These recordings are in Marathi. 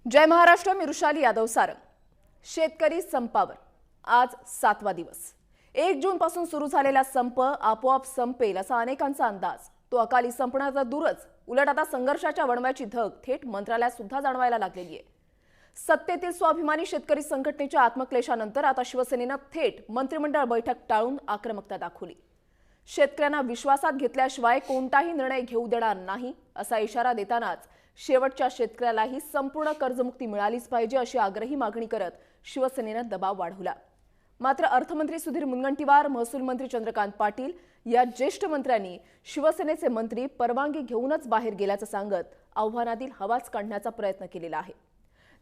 जय महाराष्ट्र. मी रुशाली यादव सारंग. शेतकरी संपावर आज 7वा दिवस. 1 जून पासून सुरू झालेला संप आपोआप संपेल असा अनेकांचा अंदाज. तो अकाली संपण्याचा दूरच, उलट आता संघर्षाच्या वणव्याची धग थेट मंत्रालयात सुद्धा जाणवायला लागलेली आहे. सत्तेतील स्वाभिमानी शेतकरी संघटनेच्या आत्मक्लेशानंतर आता शिवसेनेनं थेट मंत्रिमंडळ बैठक टाळून आक्रमकता दाखवली. शेतकऱ्यांना विश्वासात घेतल्याशिवाय कोणताही निर्णय घेऊ देणार नाही असा इशारा देतानाच शेवटच्या शेतकऱ्यालाही संपूर्ण कर्जमुक्ती मिळालीच पाहिजे अशी आग्रही मागणी करत शिवसेनेनं दबाव वाढवला. मात्र अर्थमंत्री सुधीर मुनगंटीवार, महसूल मंत्री चंद्रकांत पाटील या ज्येष्ठ मंत्र्यांनी शिवसेनेचे मंत्री परवानगी घेऊनच बाहेर गेल्याचं सांगत आव्हानातील हवाच काढण्याचा प्रयत्न केलेला आहे.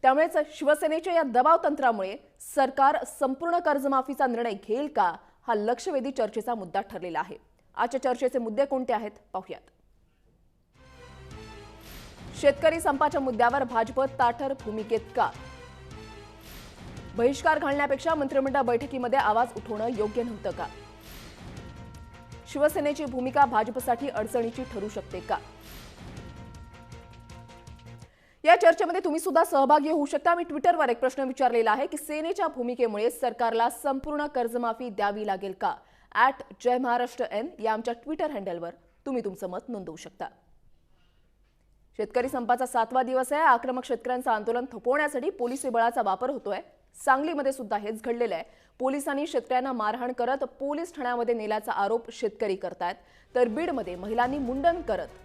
त्यामुळेच शिवसेनेच्या या दबाव तंत्रामुळे सरकार संपूर्ण कर्जमाफीचा निर्णय घेईल का, हा लक्षवेधी चर्चेचा मुद्दा ठरलेला आहे. आजच्या चर्चेचे मुद्दे कोणते आहेत पाहूयात. शेतकरी संपाच्या मुद्द्यावर भाजप ताठर भूमिकेत का? बहिष्कार घालण्यापेक्षा मंत्रिमंडळ बैठकीमध्ये आवाज उठवणं योग्य नव्हतं का? शिवसेनेची भूमिका भाजपसाठी अडचणीची ठरू शकते का? या चर्चेमध्ये तुम्ही सुद्धा सहभागी होऊ शकता. मी ट्विटरवर एक प्रश्न विचारलेला आहे की सेनेच्या भूमिकेमुळे सरकारला संपूर्ण कर्जमाफी द्यावी लागेल का? @जयमहाराष्ट्रN या आमच्या ट्विटर हँडलवर तुम्ही तुमचं मत नोंदवू शकता. शेतकरी संपाचा 7वा दिवस आहे. आक्रमक शेतकऱ्यांचं आंदोलन थोपवण्यासाठी पोलिसी बळाचा वापर होतोय. सांगलीमध्ये सुद्धा हेच घडलेलं आहे. पोलिसांनी शेतकऱ्यांना मारहाण करत पोलीस ठाण्यामध्ये नेल्याचा आरोप शेतकरी करतायत. तर बीडमध्ये महिलांनी मुंडन करत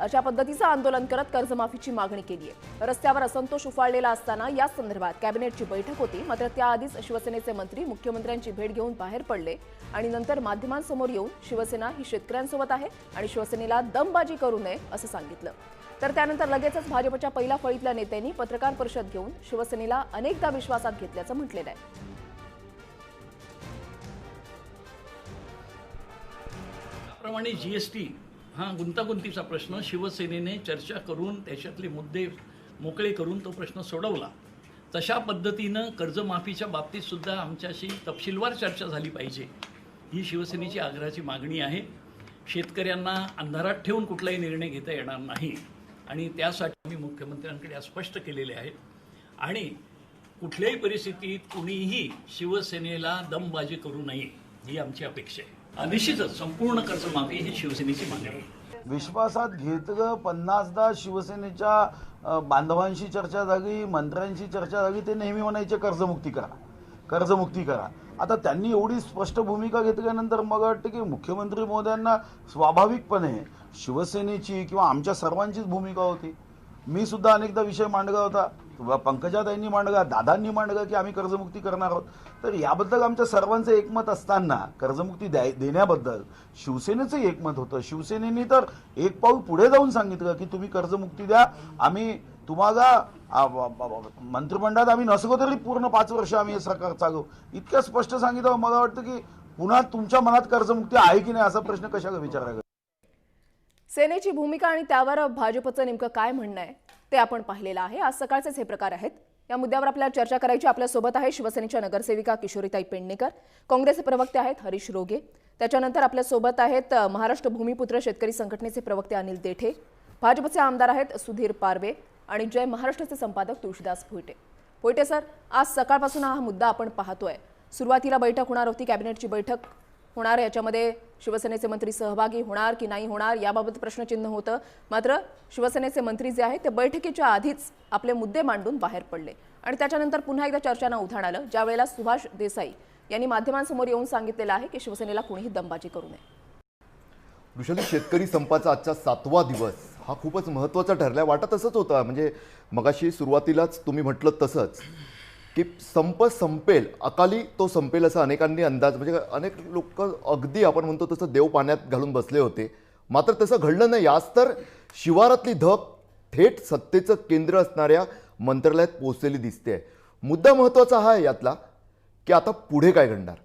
अशा पद्धतीचं आंदोलन करत कर्जमाफीची मागणी केली आहे. रस्त्यावर असंतोष उफाळलेला असताना या संदर्भात कॅबिनेटची बैठक होती. मात्र त्याआधीच शिवसेनेचे मंत्री मुख्यमंत्र्यांची भेट घेऊन बाहेर पडले आणि नंतर माध्यमांसमोर येऊन शिवसेना ही शेतकऱ्यांसोबत आहे आणि शिवसेनेला दमबाजी करू नये असं सांगितलं. तर त्यानंतर लगेचच भाजपच्या पहिल्या फळीतल्या नेत्यांनी पत्रकार परिषद घेऊन शिवसेनेला अनेकदा विश्वासात घेतल्याचं म्हटलेलं आहे. त्याप्रमाणे जीएसटी हा गुंतागुंतीचा प्रश्न शिवसेनेने चर्चा करून त्याच्यातले मुद्दे मोकळे करून तो प्रश्न सोडवला. तशा पद्धतीनं कर्जमाफीच्या बाबतीत सुद्धा आमच्याशी तपशीलवार चर्चा झाली पाहिजे, ही शिवसेनेची आग्रहाची मागणी आहे. शेतकऱ्यांना अंधारात ठेवून कुठलाही निर्णय घेता येणार नाही आणि त्यासाठी मी मुख्यमंत्र्यांकडे स्पष्ट केलेले आहे. आणि कुठल्याही परिस्थितीत कुणीही शिवसेनेला दमबाजी करू नये ही आमची अपेक्षा आहे. निश्चितच संपूर्ण कर्जमाफी ही शिवसेनेची मागणी आहे. विश्वासात घेतलं 50दा शिवसेनेच्या बांधवांशी चर्चा झाली, मंत्र्यांशी चर्चा झाली. ते नेहमी म्हणायचे कर्जमुक्ती करा, कर्जमुक्ती करा. आता त्यांनी एवढी स्पष्ट भूमिका घेतल्यानंतर मग वाटतं की मुख्यमंत्री महोदयांना स्वाभाविकपणे शिवसेनेची किंवा आमच्या सर्वांचीच भूमिका होती. मी सुद्धा अनेकदा विषय मांडला होता, पंकजाताईंनी मांडला, दादांनी मांडला की आम्ही कर्जमुक्ती करणार आहोत. तर याबद्दल आमच्या सर्वांचं एकमत असताना कर्जमुक्ती देण्याबद्दल शिवसेनेचं एकमत होतं. शिवसेनेने तर एक पाऊल पुढे जाऊन सांगितलं की तुम्ही कर्जमुक्ती द्या, आम्ही तुम्हाला मंत्रिमंडळात आम्ही नसलो तरी पूर्ण 5 वर्ष आम्ही हे सरकार चालवू, इतकं स्पष्ट सांगितलं. मला वाटतं की पुन्हा तुमच्या मनात कर्जमुक्ती आहे की नाही असा प्रश्न कशाला विचारायला. सेनेची भूमिका आणि त्यावर भाजपचं नेमकं काय म्हणणं आहे ते आपण पाहिलेलं आहे. आज सकाळचेच हे प्रकार आहेत. या मुद्द्यावर आपल्याला चर्चा करायची आपल्यासोबत आहे शिवसेनेच्या नगरसेविका किशोरीताई पेडणेकर, काँग्रेसचे प्रवक्ते आहेत हरीश रोगे, त्याच्यानंतर आपल्यासोबत आहेत महाराष्ट्र भूमिपुत्र शेतकरी संघटनेचे प्रवक्ते अनिल देठे, भाजपचे आमदार आहेत सुधीर पारवे आणि जय महाराष्ट्राचे संपादक तुळशीदास भोईटे. भोईटे सर, आज सकाळपासून हा मुद्दा आपण पाहतोय. सुरुवातीला बैठक होणार होती, कॅबिनेटची बैठक होणार, याच्यामध्ये शिवसेनेचे मंत्री सहभागी होणार की नाही होणार याबाबत प्रश्नचिन्ह होतं. मात्र शिवसेनेचे मंत्री जे आहेत ते बैठकीच्या आधीच आपले मुद्दे मांडून बाहेर पडले आणि त्याच्यानंतर पुन्हा एकदा चर्चांना उधाण आलं, ज्यावेळेला सुभाष देसाई यांनी माध्यमांसमोर येऊन सांगितलेलं आहे की शिवसेनेला कुणीही दमबाजी करू नये. वृषाली, शेतकरी संपाचा आजचा 7वा दिवस हा खूपच महत्त्वाचा ठरलाय. वाटत तसंच होतं, म्हणजे मगाशी सुरुवातीलाच तुम्ही म्हटलं तसंच की संप संपेल, अकाली तो संपेल असा अनेकांनी अंदाज, म्हणजे अनेक लोक अगदी आपण म्हणतो तसं देव पाण्यात घालून बसले होते. मात्र तसं घडलं नाही. आज तर शिवारातली धग थेट सत्तेचं केंद्र असणाऱ्या मंत्रालयात पोहोचलेली दिसते. मुद्दा महत्त्वाचा हा आहे यातला की आता पुढे काय घडणार.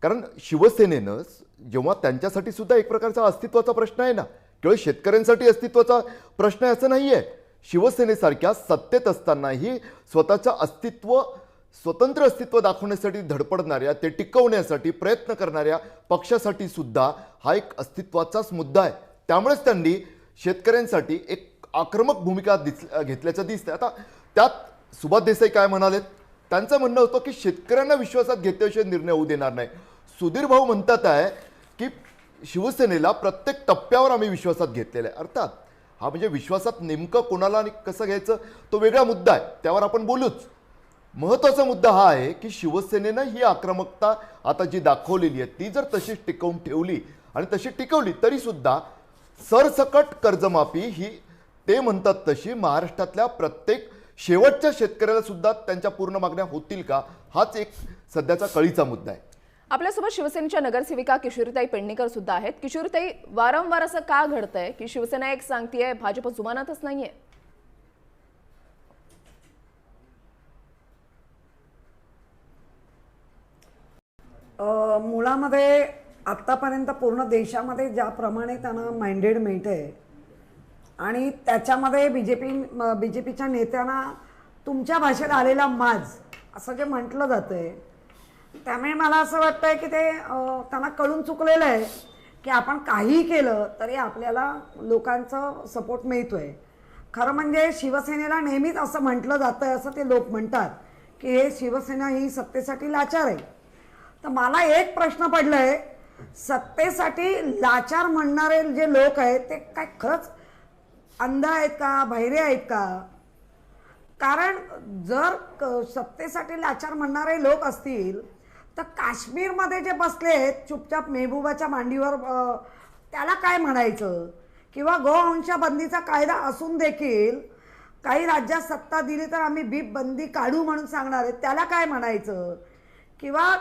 कारण शिवसेनेनं जेव्हा त्यांच्यासाठी सुद्धा एक प्रकारचा अस्तित्वाचा प्रश्न आहे ना, केवळ शेतकऱ्यांसाठी अस्तित्वाचा प्रश्न आहे असं नाही आहे. शिवसेनेसारख्या सत्तेत असतानाही स्वतःचं अस्तित्व, स्वतंत्र अस्तित्व दाखवण्यासाठी धडपडणाऱ्या, ते टिकवण्यासाठी प्रयत्न करणाऱ्या पक्षासाठी सुद्धा हा एक अस्तित्वाचाच मुद्दा आहे. त्यामुळेच त्यांनी शेतकऱ्यांसाठी एक आक्रमक भूमिका घेतल्याचं दिसतंय. आता त्यात सुभाष देसाई काय म्हणालेत, त्यांचं म्हणणं होतं की शेतकऱ्यांना विश्वासात घेतल्याशिवाय निर्णय होऊ देणार नाही. सुधीर भाऊ म्हणतात आहे की शिवसेनेला प्रत्येक टप्प्यावर आम्ही विश्वासात घेतलेला आहे. अर्थात हा म्हणजे विश्वासात नेमकं कोणाला आणि कसं घ्यायचं तो वेगळा मुद्दा आहे, त्यावर आपण बोलूच. महत्त्वाचा मुद्दा हा आहे की शिवसेनेनं ही आक्रमकता आता जी दाखवलेली आहे ती जर तशीच टिकवून ठेवली आणि तशी टिकवली तरी सुद्धा सरसकट कर्जमाफी ही ते म्हणतात तशी महाराष्ट्रातल्या प्रत्येक शेवटच्या शेतकऱ्याला सुद्धा त्यांच्या पूर्ण मागण्या होतील का, हाच एक सध्याचा कळीचा मुद्दा आहे. आपल्यासोबत शिवसेनेच्या नगरसेविका किशोरीताई पेडणेकर सुद्धा आहेत. किशोरीताई, वारंवार असं का घडतंय की शिवसेना एक सांगतेय, भाजप जुमानातच नाहीये? मुळामध्ये आत्तापर्यंत पूर्ण देशामध्ये ज्याप्रमाणे त्यांना मॅन्डेट मिळते आणि त्याच्यामध्ये बीजेपीच्या नेत्यांना तुमच्या भाषेत आलेला माज असं जे म्हटलं जातंय, त्यामुळे मला असं वाटतंय की ते त्यांना कळून चुकलेलं आहे की आपण काहीही केलं तरी आपल्याला लोकांचा सपोर्ट मिळतोय. खरं म्हणजे शिवसेनेला नेहमीच असं म्हटलं जातंय, असं ते लोक म्हणतात की हे शिवसेना ही सत्तेसाठी लाचार आहे. तर मला एक प्रश्न पडलाय, सत्तेसाठी लाचार म्हणणारे जे लोक आहेत ते काय खरंच अंध आहेत का, बहिरे आहेत का? कारण जर सत्तेसाठी लाचार म्हणणारे लोक असतील तर काश्मीरमध्ये जे बसले आहेत चुपचाप मेहबूबाच्या मांडीवर, त्याला काय म्हणायचं? किंवा गोवंशबंदीचा कायदा असून देखील काही राज्यात सत्ता दिली तर आम्ही बीप बंदी काढू म्हणून सांगणार आहेत, त्याला काय म्हणायचं? किंवा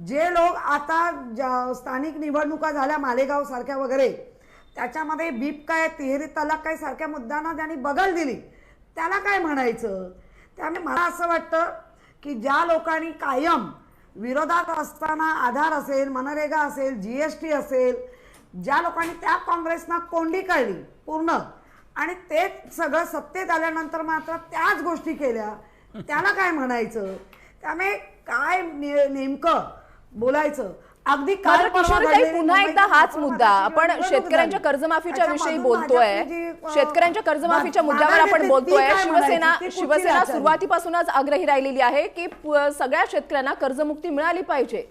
जे लोक आता स्थानिक निवडणुका झाल्या मालेगाव सारख्या वगैरे, त्याच्यामध्ये बीप काय, तिहेरी तलाक काय सारख्या मुद्द्यांना ज्यांनी बगल दिली, त्याला काय म्हणायचं? त्यामुळे मला असं वाटतं की ज्या लोकांनी कायम विरोधात असताना आधार असेल, मनरेगा असेल, GST असेल, ज्या लोकांनी त्या काँग्रेसना कोंडी काढली पूर्ण आणि ते सगळं सत्तेत आल्यानंतर मात्र त्याच गोष्टी केल्या, त्याला काय म्हणायचं? त्यामुळे काय नेमकं बोलायचं? अगदी मात्र किशोरीताई, पुन्हा एकदा हाच मुद्दा, आपण शेतकऱ्यांच्या कर्जमाफीच्या विषयी बोलतोय, शेतकऱ्यांच्या कर्जमाफीच्या मुद्द्यावर आपण बोलतोय. शिवसेना सुरुवातीपासूनच आग्रही राहिलेली आहे की सगळ्या शेतकऱ्यांना कर्जमुक्ती मिळाली पाहिजे.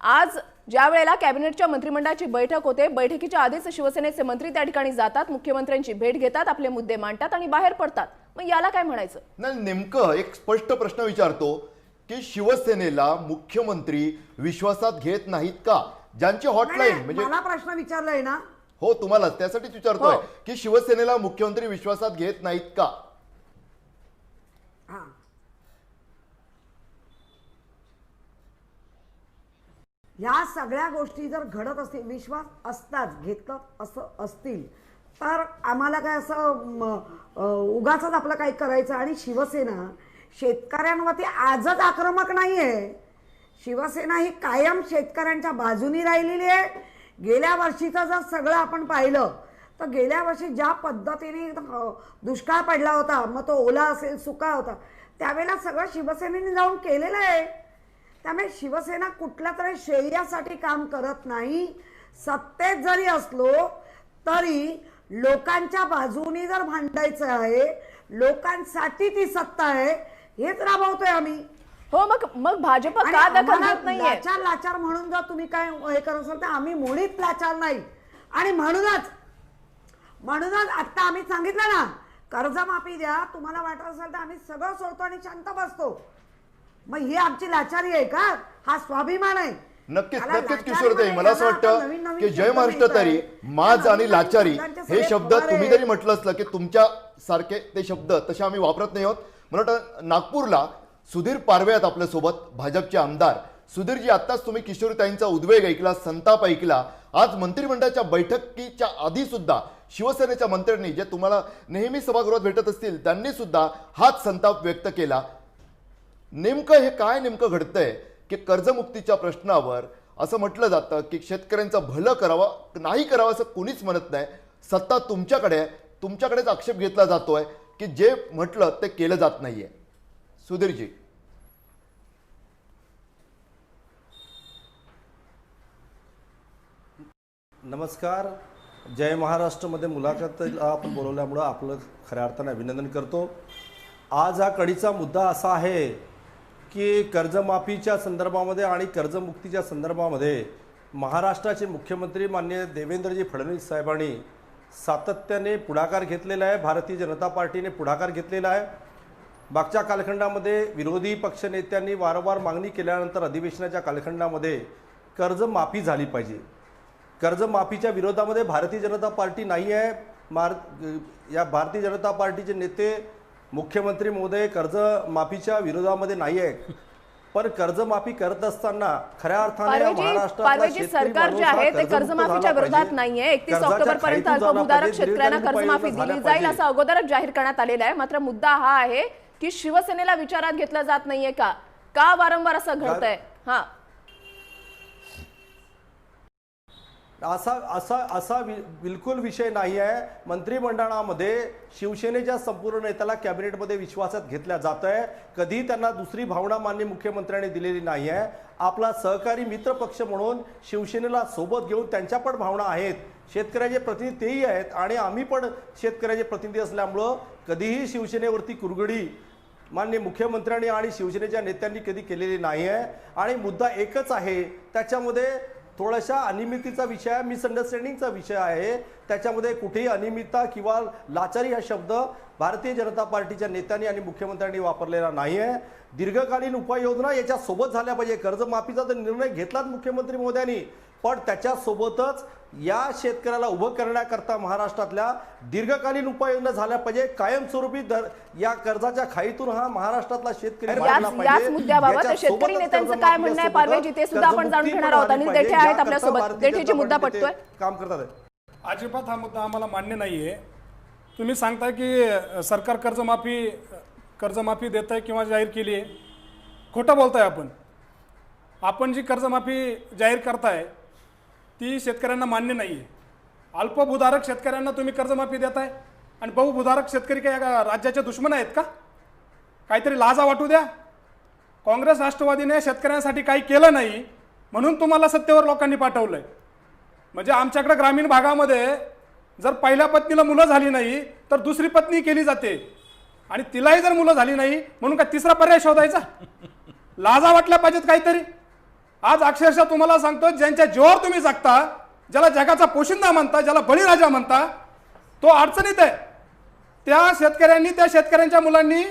आज ज्या वेळेला कॅबिनेटच्या मंत्रिमंडळाची बैठक होते, बैठकीच्या आधीच शिवसेनेचे मंत्री त्या ठिकाणी जातात, मुख्यमंत्र्यांची भेट घेतात, आपले मुद्दे मांडतात आणि बाहेर पडतात. मग याला काय म्हणायचं? नाही, नेमकं एक स्पष्ट प्रश्न विचारतो की शिवसेनेला मुख्यमंत्री विश्वासात घेत नाहीत का? ज्यांची हॉटलाईन म्हणजे मला प्रश्न विचारलाय ना, हो तुम्हाला त्यासाठीच विचारतोय की शिवसेनेला मुख्यमंत्री विश्वासात घेत नाहीत का? हा, या सगळ्या गोष्टी जर घडत असतील, विश्वास असतात घेतलं असं असतील तर आम्हाला काय असं उगाच आपलं काही करायचं? आणि शिवसेना शेतकऱ्यांवरती आजच आक्रमक नाहीये. शिवसेना ही कायम शेतकऱ्यांच्या बाजूनी राहिलेली आहे. गेल्या वर्षीचं जर सगळं आपण पाहिलं तर गेल्या वर्षी ज्या पद्धतीने दुष्काळ पडला होता, मग तो ओला असेल सुका होता, त्यावेळेला सगळं शिवसेनेने जाऊन केलेलं आहे. त्यामुळे शिवसेना कुठल्या तरी श्रेयासाठी काम करत नाही. सत्तेत जरी असलो तरी लोकांच्या बाजूनी जर भांडायचं आहे, लोकांसाठी ती सत्ता आहे, हेच राबवतोय आम्ही. हो, मग भाजप का दखल घेत नाहीये? लाचार म्हणून जर तुम्ही काय हे करत असाल तर आम्ही मुळीच लाचार नाही. आणि म्हणूनच आता आम्ही सांगितलं ना, कर्जमाफी द्या, तुम्हाला वाटत असेल तर आम्ही सगळं सोडतो आणि शांत बसतो. मग ही आमची लाचारी आहे का? हा स्वाभिमान आहे. नक्कीच किशोरताई, मला असं वाटतं की जय महाराष्ट्र तरी माज आणि लाचारी हे शब्द तुम्ही जरी म्हटलं असलं की तुमच्या सारखे ते शब्द तसे आम्ही वापरत नाही आहोत. मला वाटतं नागपूरला सुधीर पारवे आहेत आपल्यासोबत, भाजपचे आमदार. सुधीरजी, आत्ताच तुम्ही किशोरताईंचा उद्वेग ऐकला, संताप ऐकला. आज मंत्रिमंडळाच्या बैठकीच्या आधी सुद्धा शिवसेनेच्या मंत्र्यांनी, जे तुम्हाला नेहमी सभागृहात भेटत असतील, त्यांनी सुद्धा हाच संताप व्यक्त केला. नेमकं हे काय नेमकं घडतंय की कर्जमुक्तीच्या प्रश्नावर असं म्हटलं जातं की शेतकऱ्यांचं भलं करावं नाही करावं असं कोणीच म्हणत नाही. सत्ता तुमच्याकडे आहे, तुमच्याकडेच आक्षेप घेतला जातोय की जे म्हटलं ते केलं जात नाहीये. सुधीरजी, नमस्कार. जय महाराष्ट्रमध्ये मुलाखतीला आपण बोलवल्यामुळं आपलं खऱ्या अर्थाने अभिनंदन करतो. आज हा कळीचा मुद्दा असा आहे की कर्जमाफीच्या संदर्भामध्ये आणि कर्जमुक्तीच्या संदर्भामध्ये महाराष्ट्राचे मुख्यमंत्री माननीय देवेंद्रजी फडणवीस साहेबांनी सातत्याने पुढाकार घेतलेला आहे. भारतीय जनता पार्टीने पुढाकार घेतलेला आहे. मागच्या कालखंडामध्ये विरोधी पक्षनेत्यांनी वारंवार मागणी केल्यानंतर अधिवेशनाच्या कालखंडामध्ये कर्जमाफी झाली पाहिजे. कर्जमाफीच्या विरोधामध्ये भारतीय जनता पार्टी नाही आहे. या भारतीय जनता पार्टीचे नेते मुख्यमंत्री महोदय कर्जमाफीच्या विरोधामध्ये नाही आहे. पण कर्जमाफी करत असताना खऱ्या अर्थाने पारवेजी सरकार जे आहे ते कर्जमाफीच्या विरोधात नाहीये. 31 ऑक्टोबर पर्यंत अल्पभूधारक शेतकऱ्यांना कर्जमाफी दिली जाईल असं अगोदरच जाहीर करण्यात आलेलं आहे. मात्र मुद्दा हा आहे की शिवसेनेला विचारात घेतलं जात नाहीये का वारंवार असं घडतंय? हा, असा बिलकुल विषय नाही आहे. मंत्रिमंडळामध्ये शिवसेनेच्या संपूर्ण नेत्याला कॅबिनेटमध्ये विश्वासात घेतल्या जात आहे. कधी त्यांना दुसरी भावना माननीय मुख्यमंत्र्यांनी दिलेली नाही आहे. आपला सहकारी मित्र पक्ष म्हणून शिवसेनेला सोबत घेऊन त्यांच्या पण भावना आहेत. शेतकऱ्याचे प्रतिनिधी तेही आहेत आणि आम्ही पण शेतकऱ्याचे प्रतिनिधी असल्यामुळं कधीही शिवसेनेवरती कुरघोडी माननीय मुख्यमंत्र्यांनी आणि शिवसेनेच्या नेत्यांनी कधी केलेली नाही आहे. आणि मुद्दा एकच आहे, त्याच्यामध्ये थोडाशा अनियमितीचा विषय आहे, मिसअंडरस्टँडिंगचा विषय आहे. त्याच्यामध्ये कुठेही अनियमितता किंवा लाचारी हा शब्द भारतीय जनता पार्टीच्या नेत्यांनी आणि मुख्यमंत्र्यांनी वापरलेला नाही आहे. दीर्घकालीन उपाययोजना याच्या सोबत झाल्या पाहिजे. कर्जमाफीचा तर निर्णय घेतलाच मुख्यमंत्री महोदयांनी, पण त्याच्यासोबतच या शेतकऱ्याला उभं करण्याकरता महाराष्ट्रातल्या दीर्घकालीन उपाययोजना झाल्या पाहिजे. कायमस्वरूपी या कर्जाच्या खाईतून हा महाराष्ट्रातला शेतकरी याच मुद्द्याबाबत शेतकरी नेत्यांचं काय म्हणणं आहे पारवेजी ते सुद्धा आपण जाणून घेणार आहोत. अनिल देठे आहेत आपल्यासोबत. देठेची मुद्दा पटतोय? काम करतात. अजिबात हा मुद्दा आम्हाला मान्य नाहीये. तुम्ही सांगताय की सरकार कर्जमाफी देत आहे किंवा जाहीर केली आहे. खोटं बोलताय आपण जी कर्जमाफी जाहीर करताय ती शेतकऱ्यांना मान्य नाही आहे. अल्पभूधारक शेतकऱ्यांना तुम्ही कर्जमाफी देताय आणि बहुभूधारक शेतकरी काय राज्याचे दुश्मन आहेत का? काहीतरी लाजा वाटू द्या. काँग्रेस राष्ट्रवादीने शेतकऱ्यांसाठी काही केलं नाही म्हणून तुम्हाला सत्तेवर लोकांनी पाठवलंय. म्हणजे आमच्याकडे ग्रामीण भागामध्ये जर पहिल्या पत्नीला मुलं झाली नाही तर दुसरी पत्नी केली जाते आणि तिलाही जर मुलं झाली नाही म्हणून काय तिसरा पर्याय शोधायचा? लाजा वाटल्या पाहिजेत काहीतरी. आज अक्षरशः तुम्हाला सांगतो, ज्यांच्या जीवावर तुम्ही जगता, ज्याला जगाचा पोशिंदा म्हणता, ज्याला बळीराजा म्हणता, तो अडचणीत आहे. त्या शेतकऱ्यांच्या मुलांनी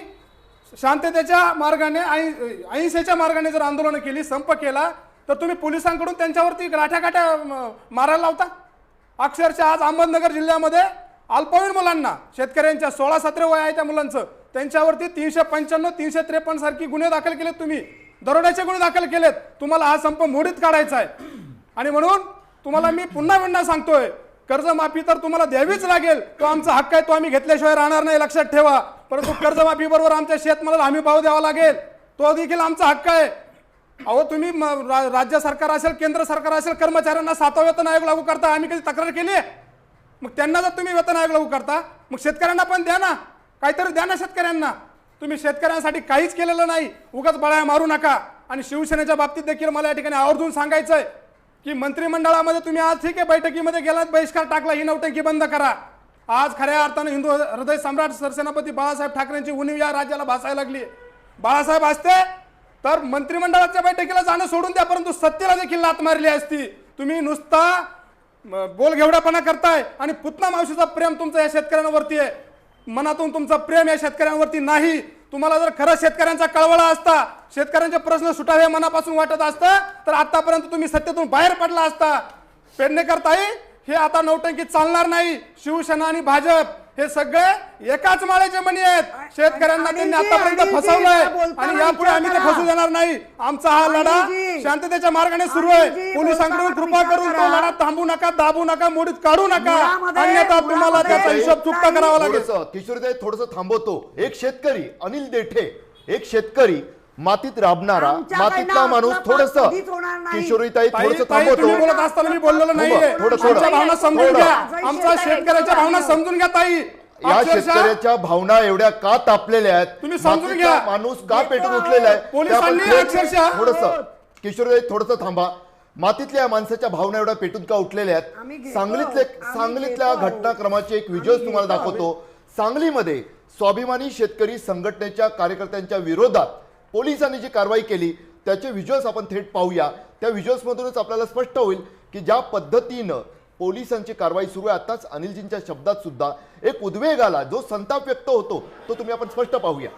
शांततेच्या मार्गाने अहिंसेच्या मार्गाने जर आंदोलन केली, संप केला, तर तुम्ही पोलिसांकडून त्यांच्यावरती गाठ्या मारायला लावता. अक्षरशः आज अहमदनगर जिल्ह्यामध्ये अल्पवयीन मुलांना, शेतकऱ्यांच्या 16-17 वय आहे त्या मुलांचं, त्यांच्यावरती 355, 353 सारखी गुन्हे दाखल केलेत. तुम्ही दरोड्याचे गुन्हे दाखल केलेत. तुम्हाला हा संप मोडीत काढायचा आहे. आणि म्हणून तुम्हाला मी पुन्हा सांगतोय, कर्जमाफी तर तुम्हाला द्यावीच लागेल. तो आमचा हक्क आहे, तो आम्ही घेतल्याशिवाय राहणार नाही, लक्षात ठेवा. परंतु कर्जमाफी बरोबर आमच्या शेतमालाला हमी भाव द्यावा लागेल, तो देखील आमचा हक्क आहे. अहो तुम्ही राज्य सरकार असेल, केंद्र सरकार असेल, कर्मचाऱ्यांना 7वा वेतन आयोग लागू करता. आम्ही कधी तक्रार केली आहे? मग त्यांना जर तुम्ही वेतन आयोग लागू करता, मग शेतकऱ्यांना पण द्या ना, काहीतरी द्या ना शेतकऱ्यांना. तुम्ही शेतकऱ्यांसाठी काहीच केलेलं नाही. उगाच बळाया मारू नका. आणि शिवसेनेच्या बाबतीत देखील मला या ठिकाणी आवर्जून सांगायचंय की मंत्रिमंडळामध्ये तुम्ही आज ठीक आहे बैठकीमध्ये गेलात, बहिष्कार टाकला, ही नौटंकी बंद करा. आज खऱ्या अर्थानं हिंदू हृदय सम्राट सरसेनापती बाळासाहेब ठाकरेंची उणीव या राज्याला भासायला लागली. बाळासाहेब असते तर मंत्रिमंडळाच्या बैठकीला जाणं सोडून द्या, परंतु सत्तेला देखील लात मारली असती. तुम्ही नुसता बोलघेवडापणा करताय आणि पुतना मावशीचा प्रेम तुमचं या शेतकऱ्यांवरती आहे. मनातून तुमचं प्रेम या शेतकऱ्यांवरती नाही. तुम्हाला जर खरं शेतकऱ्यांचा कळवळा असता, शेतकऱ्यांचे प्रश्न सुटावे मनापासून वाटत असतं, तर आतापर्यंत तुम्ही सत्तेतून बाहेर पडला असता. पेडणेकरताई, हे आता नौटंकी चालणार नाही. शिवसेना आणि भाजप हे सगळे एकाच माळेचे मणी आहेत. शेतकऱ्यांना त्यांनी आतापर्यंत फसवलंय आणि यापुढे आम्ही ते फसू देणार नाही. आमचा हा लढा शांततेच्या मार्गाने सुरू आहे. पोलिसांकडून कृपा करून तो लढा थांबू नका, दाबू नका, मोडीत काढू नका, अन्यथा तुम्हाला त्याचा हिशोब चुकता करावा लागेल. किशोरीताई थोडंसं थांबवतो. एक शेतकरी अनिल देठे, एक शेतकरी मातीत राबणारा, मातीतला माणूस, थोडंसं किशोरीताई थोडंसं थांबवतो. तुम्ही बोलत असताना मी बोललेलो नाहीये. आमच्या भावना समजून घ्या, आमच्या शेतकऱ्याच्या भावना समजून घ्या ताई. या शेतकऱ्याच्या भावना एवढ्या का तापलेल्या आहेत, तुम्ही समजून घ्या. माणूस का पेटून उठलेला आहे, पोलिसांनी अक्षरशः थोडंसं किशोरीताई थोडंसं थांबा. मातीतल्या या माणसाच्या भावना एवढ्या पेटून का उठलेल्या आम्ही आहेत? घेतो, सांगलीतल्या आम्ही घेतो. घटनाक्रमाचे एक व्हिज्युअल्स तुम्हाला दाखवतो. सांगलीमध्ये स्वाभिमानी शेतकरी संघटनेच्या कार्यकर्त्यांच्या विरोधात पोलिसांनी जी कारवाई केली त्याचे व्हिज्युअल्स आपण थेट पाहूया. त्या व्हिज्युअल्समधूनच आपल्याला स्पष्ट होईल की ज्या पद्धतीनं पोलिसांची कारवाई सुरू आहे. आताच अनिलजींच्या शब्दात सुद्धा एक उद्वेग आला, जो संताप व्यक्त होतो तो तुम्ही आपण स्पष्ट पाहूया.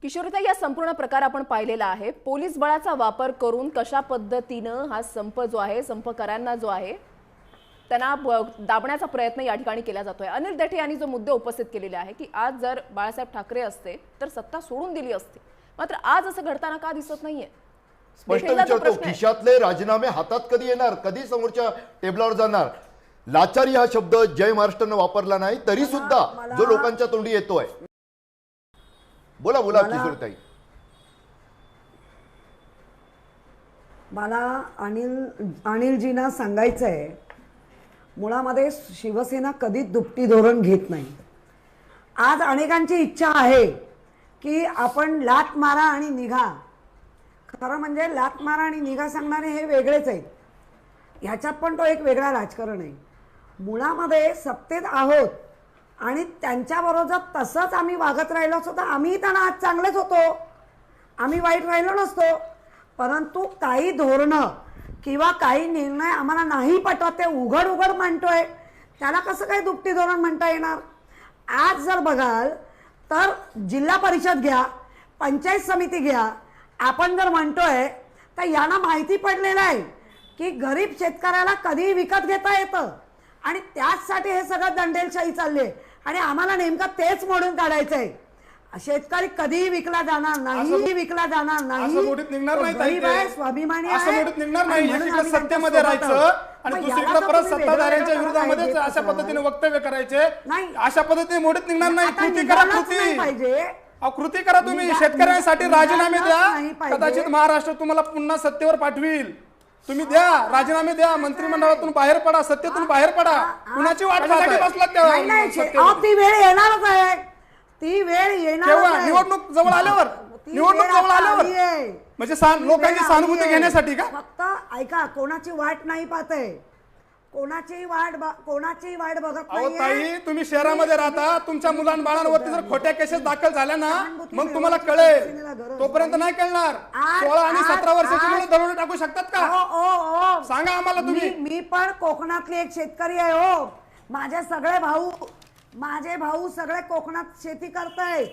किशोरीताई, या संपूर्ण प्रकार आपण पाहिलेला आहे. पोलीस बळाचा वापर करून कशा पद्धतीनं हा संप जो आहे, संपकऱ्यांना जो आहे त्यांना दाबण्याचा प्रयत्न या ठिकाणी केला जातोय. अनिल देठे यांनी जो मुद्दे उपस्थित केलेले आहे की आज जर बाळासाहेब ठाकरे असते तर सत्ता सोडून दिली असती, मात्र आज असं घडताना का दिसत नाहीये? स्पष्ट देठेंचा जो विचारतो, प्रश्न आहे. खिशातले राजीनामे हातात कधी येणार, कधी समोरच्या टेबलावर जाणार? लाचारी हा शब्द जय महाराष्ट्रानं वापरला नाही तरी सुद्धा जो लोकांच्या तोंडी येतोय. बोला बोला किशोरीताई. मला अनिलजींना सांगायचं आहे, मुळामध्ये शिवसेना कधीच दुपटी धोरण घेत नाही. आज अनेकांची इच्छा आहे की आपण लात मारा आणि निघा. खरं म्हणजे लात मारा आणि निघा सांगणारे हे वेगळेच आहेत. ह्याच्यात पण तो एक वेगळा राजकारण आहे. मुळामध्ये सत्तेत आहोत आणि त्यांच्याबरोबर तसंच आम्ही वागत राहिलो असतो तर आम्ही त्यांना आज चांगलेच होतो, आम्ही वाईट राहिलो नसतो. परंतु काही धोरणं किंवा काही निर्णय आम्हाला नाही पटत ते उघड उघड मांडतोय, त्याला कसं काही दुपटी धोरण म्हणता येणार? आज जर बघाल तर जिल्हा परिषद घ्या, पंचायत समिती घ्या, आपण जर म्हणतोय तर यांना माहिती पडलेलं आहे की गरीब शेतकऱ्याला कधीही विकत घेता येतं आणि त्याचसाठी हे सगळं दंडेलशाही चालले आणि आम्हाला नेमकं तेच मोडून काढायचं आहे. शेतकरी कधीही विकला जाणार नाही, विकला जाणार नाही. असं मोठीत निघणार नाही ताई गरीब आहे, स्वाभिमानी आहे. असं मोठीत निघणार नाही. म्हणून एकीकडे आम्ही सत्तेमध्ये त्यांच्या राहायचं सोबत आणि आहोत. दुसरीकडे याला परत तर तुम्ही सत्ताधाऱ्यांच्या वेगळं विरोधामध्ये वेगळं अशा करायचं. पद्धतीने वक्तव्य करायचे. नाही. अशा पद्धतीने मोडीत निघणार नाही. आता कृती करा, निघालच कृती. नाही पाहिजे. अहो, कृती करा तुम्ही. निघा- शेतकऱ्यांसाठी निघा- राजीनामे निघालच द्या. नाही पाहिजे. कदाचित महाराष्ट्र तुम्हाला पुन्हा सत्तेवर पाठवील. तुम्ही द्या राजीनामे द्या, मंत्रिमंडळातून बाहेर पडा, सत्तेतून बाहेर पडा. कुणाची वाट पाहताय? बसलात त्या नाही, नाही, सत्तेवर. अहो, ती वेळ येणारच आहे, ती वेळ येणारच केव्हा? आहे. निवडणूक जवळ आल्यावर? ती निवडणूक वेळ जवळ आता आल्यावर? आली आहे. म्हणजे ती लोकांची वेळ सहानुभूती आली आहे. घेण्यासाठी का? फक्त ऐका, कोणाची वाट नाही पाहते, कोणाची वाट बघत अहो नाहीये. ताई, तुम्ही शहरामध्ये राहता, तुमच्या मुलांबाळांवरती जर खोट्या केसेस दाखल झाल्या ना सहानुभूती मग तुम्हाला मिळवण्याची कळेल. शिवसेनेला गरज तोपर्यंत नाही कळणार. 16 आणि 17 वर्षाची मुलं दरोडे टाकू शकतात का? ओ सांगा आम्हाला तुम्ही. मी पण कोकणातली एक शेतकरी आहे हो. माझे भाऊ सगळे कोकणात शेती करताय.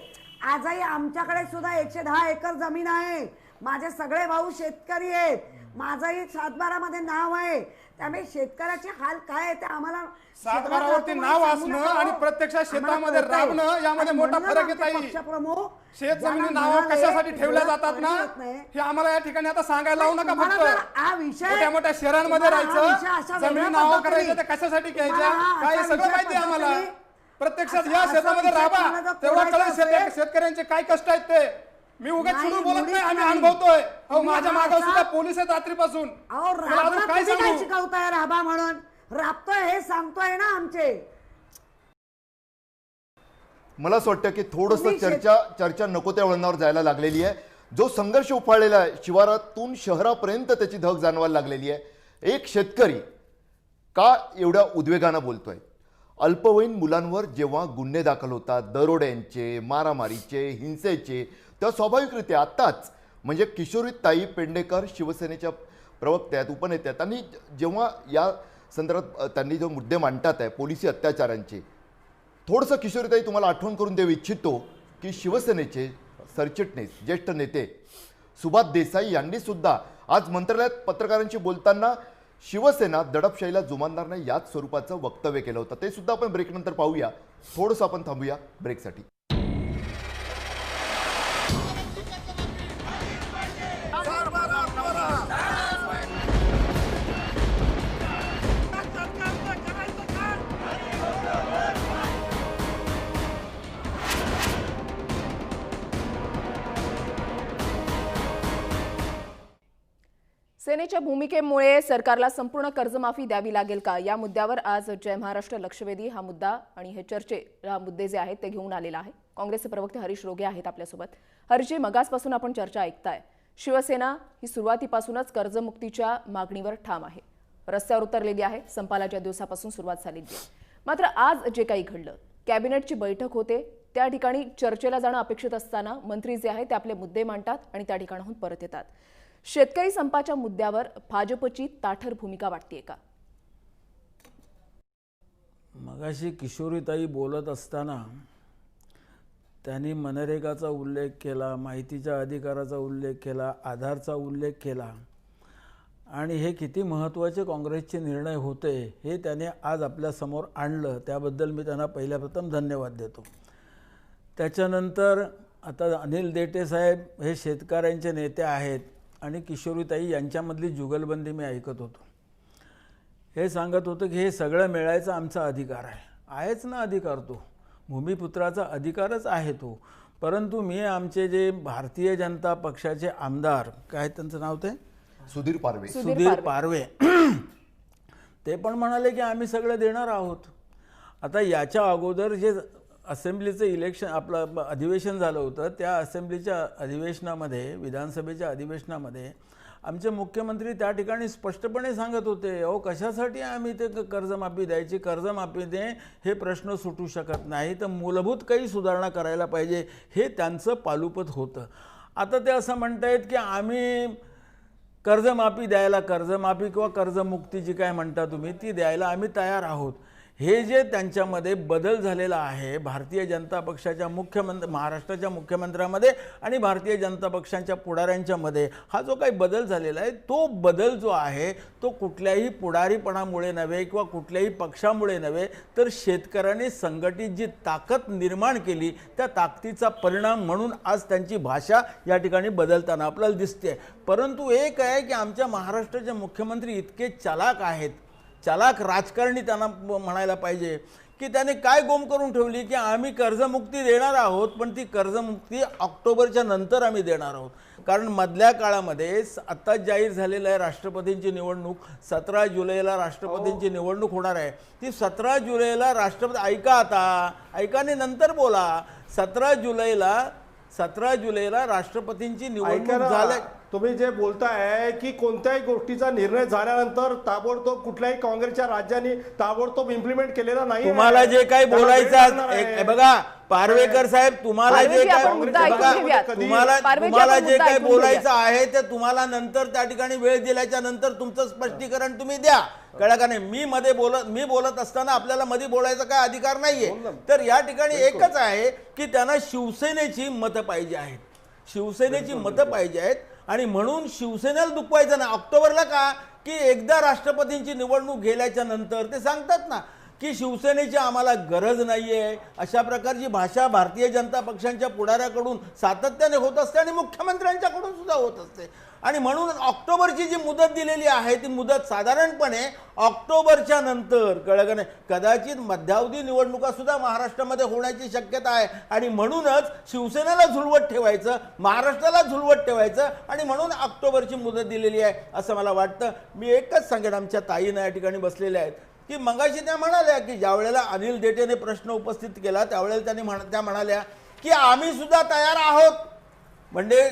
आजही आमच्याकडे सुद्धा 110 एकर जमीन आहे. माझे सगळे भाऊ शेतकरी आहेत. माझंही 7/12 नाव आहे. त्यामुळे शेतकऱ्याचे हाल काय आहे ते आम्हाला 7/12 नाव असणं आणि प्रत्यक्षात शेतामध्ये राबणं यामध्ये मोठा फरक येत आहे. पक्षप्रमुख शेत जमिनी नाव कशासाठी ठेवल्या जातात ना हे आम्हाला या ठिकाणी आता सांगायला लावू नका. फक्त मोठ्या मोठ्या शहरांमध्ये राहायचं, जमिनी नाव करायचं, ते कशासाठी घ्यायच्या काय सगळं माहिती आहे आम्हाला. प्रत्यक्षात या शेतामध्ये राबा, तेवढं कळेल शेतकऱ्यांचे काय कष्ट आहेत ते. मी उगाच चिडून बोलत नाही, आम्ही अनुभवतोय. अहो, माझ्या मागावर सुद्धा पोलीस आहेत रात्रीपासून. मला अजून काय सांगू? शिकवताय राबा म्हणून? राबतोय हे सांगतोय ना आमचे. मला असं वाटतं की थोडंसं तुम्ही चर्चा नको त्या वळणावर जायला लागलेली आहे. जो संघर्ष उफाळलेला आहे शिवारातून शहरापर्यंत त्याची धग जाणवायला लागलेली आहे. एक शेतकरी का एवढ्या उद्वेगानं बोलतोय? अल्पवयीन मुलांवर जेव्हा गुन्हे दाखल होतात, दरोड्यांचे, मारामारीचे, हिंसेचे, तेव्हा स्वाभाविकरित्या आत्ताच म्हणजे किशोरीताई पेडणेकर शिवसेनेच्या प्रवक्त्या आहेत, उपनेत्या, त्यांनी जेव्हा या संदर्भात त्यांनी जो मुद्दे मांडतात आहे पोलिसी अत्याचारांचे, थोडंसं किशोरीताई तुम्हाला आठवण करून देऊ इच्छितो की शिवसेनेचे सरचिटणीस ज्येष्ठ नेते सुभाष देसाई यांनी सुद्धा आज मंत्रालयात पत्रकारांशी बोलताना शिवसेना दडपशाहीला जुमानणार नाही याच स्वरूपाचं वक्तव्य केलं होतं. ते सुद्धा आपण ब्रेकनंतर पाहूया. थोडंसं आपण थांबूया ब्रेकसाठी. सेनेच्या भूमिकेमुळे सरकारला संपूर्ण कर्जमाफी द्यावी लागेल का या मुद्द्यावर आज जय महाराष्ट्र लक्षवेधी हा मुद्दा आणि हे चर्चेला मुद्दे जे आहेत ते घेऊन आलेला आहे. काँग्रेसचे प्रवक्ते हरीश रोगे आहेत आपल्यासोबत. हरीशजी, मगासपासून आपण चर्चा ऐकताय. शिवसेना ही सुरुवातीपासूनच कर्जमुक्तीच्या मागणीवर ठाम आहे, रस्त्यावर उतरलेली आहे. संपाला ज्या दिवसापासून सुरुवात झालेली आहे. मात्र आज जे काही घडलं, कॅबिनेटची बैठक होते, त्या ठिकाणी चर्चेला जाणं अपेक्षित असताना मंत्री जे आहेत ते आपले मुद्दे मांडतात आणि त्या ठिकाणाहून परत येतात. शेतकरी संपाच्या मुद्द्यावर भाजपची ताठर भूमिका वाटतेय का? मगाशी किशोरीताई बोलत असताना त्यांनी मनरेगाचा उल्लेख केला, माहितीच्या अधिकाराचा उल्लेख केला, आधारचा उल्लेख केला आणि हे किती महत्त्वाचे काँग्रेसचे निर्णय होते हे त्याने आज आपल्यासमोर आणलं. त्याबद्दल मी त्यांना पहिल्याप्रथम धन्यवाद देतो. त्याच्यानंतर आता अनिल देठे साहेब हे शेतकऱ्यांचे नेते आहेत आणि किशोरीताई यांच्यामधली जुगलबंदी मी ऐकत होतो. हे सांगत होतं की हे सगळं मिळायचा आमचा अधिकार आहेच ना, अधिकार तो भूमिपुत्राचा अधिकारच आहे तो. परंतु मी आमचे जे भारतीय जनता पक्षाचे आमदार, काय त्यांचं नाव, ते सुधीर पारवे ते पण म्हणाले की आम्ही सगळं देणार आहोत. आता याच्या अगोदर जे असेंब्लीचं इलेक्शन आपलं अधिवेशन झालं होतं, त्या असेंब्लीच्या अधिवेशनामध्ये, विधानसभेच्या अधिवेशनामध्ये आमचे मुख्यमंत्री त्या ठिकाणी स्पष्टपणे सांगत होते, अहो कशासाठी आम्ही ते कर्जमाफी द्यायची, कर्जमाफी दे हे प्रश्न सुटू शकत नाही, तर मूलभूत काही सुधारणा करायला पाहिजे, हे त्यांचं पालुपत होतं. आता ते असं म्हणतायत की आम्ही कर्जमाफी द्यायला, कर्जमाफी किंवा कर्जमुक्ती जी काय म्हणता तुम्ही ती द्यायला आम्ही तयार आहोत. हे जे त्यांच्यामध्ये बदल झालेला आहे भारतीय जनता पक्षाच्या महाराष्ट्राच्या मुख्यमंत्र्यामध्ये आणि भारतीय जनता पक्षाच्या पुढाऱ्यांच्यामध्ये, हा जो काही बदल झालेला आहे तो बदल जो आहे तो कुठल्याही पुढारीपणामुळे नव्हे किंवा कुठल्याही पक्षामुळे नव्हे, तर शेतकऱ्यांनी संघटित जी ताकद निर्माण केली त्या ताकदीचा परिणाम म्हणून आज त्यांची भाषा या ठिकाणी बदलताना आपल्याला दिसते. परंतु एक आहे की आमच्या महाराष्ट्राचे मुख्यमंत्री इतके चालाक आहेत, चालाक राजकारणी त्यांना म्हणायला पाहिजे, की त्याने काय गोम करून ठेवली की आम्ही कर्जमुक्ती देणार आहोत, पण ती कर्जमुक्ती ऑक्टोबरच्या नंतर आम्ही देणार आहोत. कारण मधल्या काळामध्ये आता जाहीर झालेलं आहे राष्ट्रपतींची निवडणूक, 17 जुलैला राष्ट्रपतींची निवडणूक होणार आहे. ती 17 जुलैला राष्ट्रपती, ऐका आता, ऐकाने नंतर बोला, 17 जुलैला राष्ट्रपतींची निवडणूक झाली. तुम्ही जे बोलताय की कोणत्याही गोष्टीचा निर्णय झाल्यानंतर ताबडतोब कुठल्याही काँग्रेसच्या राज्यांनी ताबडतोब इम्प्लिमेंट केलेला नाही. तुम्हाला जे काही बोलायचं बघा पारवेकर साहेब, तुम्हाला जे काय तुम्हाला जे काही बोलायचं आहे ते तुम्हाला नंतर त्या ठिकाणी वेळ दिल्याच्या नंतर तुमचं स्पष्टीकरण तुम्ही द्या, कळलं का नाही. मी बोलत असताना आपल्याला मध्ये बोलायचा काय अधिकार नाहीये. तर या ठिकाणी एकच आहे की त्यांना शिवसेनेची मतं पाहिजे आहेत, शिवसेनेची मतं पाहिजे आहेत आणि म्हणून शिवसेनेला दुखवायचं ना ऑक्टोबरला. का की एकदा राष्ट्रपतींची निवडणूक गेल्याच्या नंतर ते सांगतात ना की शिवसेनेची आम्हाला गरज नाहीये, अशा प्रकारची भाषा भारतीय जनता पक्षांच्या पुढाऱ्याकडून सातत्याने होत असते आणि मुख्यमंत्र्यांच्याकडून सुद्धा होत असते. आणि म्हणून ऑक्टोबरची जी मुदत दिलेली आहे ती मुदत साधारणपणे ऑक्टोबरच्या नंतर, कळलं का नाही, कदाचित मध्यावधी निवडणुका सुद्धा महाराष्ट्रामध्ये होण्याची शक्यता आहे. आणि म्हणूनच शिवसेनेला झुलवत ठेवायचं, महाराष्ट्राला झुलवत ठेवायचं आणि म्हणून ऑक्टोबरची मुदत दिलेली आहे असं मला वाटतं. मी एकच सांगेन, आमच्या ताईनं या ठिकाणी बसलेल्या आहेत की मगाशी त्या म्हणाल्या की ज्या वेळेला अनिल देठेने प्रश्न उपस्थित केला त्यावेळेला त्या म्हणाल्या की आम्ही सुद्धा तयार आहोत, म्हणजे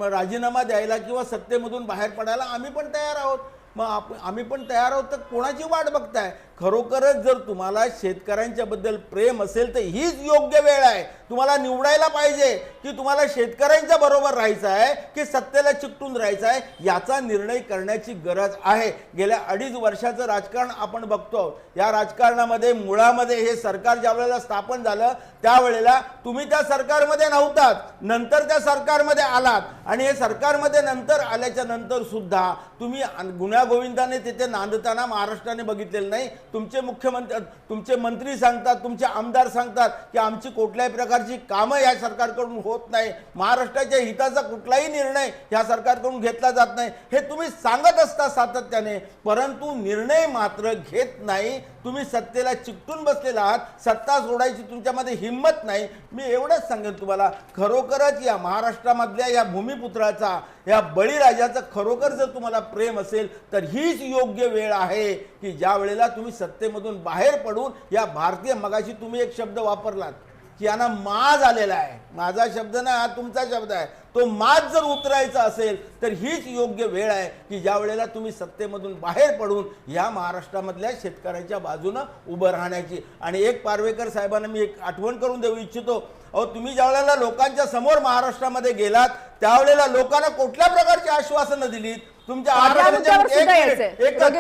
राजीनामा द्यायला किंवा सत्तेमधून बाहेर पडायला आम्ही पण तयार आहोत. मग आम्ही पण तयार आहोत. तर कोणाची वाट बघताय? खरोखरच जर तुम्हाला शेतकऱ्यांच्या बद्दल प्रेम असेल तर हीच योग्य वेळ आहे. तुम्हाला निवडायला पाहिजे की तुम्हाला शेतकऱ्यांच्या बरोबर राहायचं आहे की सत्तेला चिकटून राहायचं आहे, याचा निर्णय करण्याची गरज आहे. गेल्या 2.5 वर्षाचं राजकारण आपण बघतो. या राजकारणामध्ये मुळामध्ये हे सरकार ज्या वेळेला स्थापन झालं त्यावेळेला तुम्ही त्या सरकारमध्ये नव्हतात, नंतर त्या सरकारमध्ये आलात आणि हे सरकारमध्ये नंतर आल्याच्या नंतर सुद्धा तुम्ही गुण्यागोविंदाने तिथे नांदताना महाराष्ट्राने बघितलेलं नाही. तुमचे मुख्यमंत्री, तुमचे मंत्री सांगतात, तुमचे आमदार सांगतात की आमची कुठल्याही प्रकारची कामं या सरकारकडून होत नाही, महाराष्ट्राच्या हिताचा कुठलाही निर्णय या सरकारकडून घेतला जात नाही, हे तुम्ही सांगत असता सातत्याने, परंतु निर्णय मात्र घेत नाही. तुम्ही सत्तेला चिकटून बसलेला आहात, सत्ता सोडायची तुमच्यामध्ये हिंमत नाही. मी एवढंच सांगेन तुम्हाला, खरोखरच या महाराष्ट्रामधल्या या भूमिपुत्राचा, या बळीराजाचं खरोखर जर तुम्हाला प्रेम असेल तर हीच योग्य वेळ आहे की ज्या वेळेला तुम्ही सत्तेमधून बाहेर पडून या भारतीय, मगाशी तुम्ही एक शब्द वापरलात की यांना माज आलेला आहे, माझा शब्द नाही हा तुमचा शब्द आहे, तो माज जर उतरायचा असेल तर हीच योग्य वेळ आहे की ज्या वेळेला तुम्ही सत्तेमधून बाहेर पडून या महाराष्ट्रामधल्या शेतकऱ्यांच्या बाजूनं उभं राहण्याची. आणि एक पारवेकर साहेबांना मी एक आठवण करून देऊ इच्छितो. अहो, तुम्ही ज्या वेळेला लोकांच्या समोर महाराष्ट्रामध्ये गेलात त्यावेळेला लोकांना कुठल्या प्रकारची आश्वासनं दिलीत? तुमच्या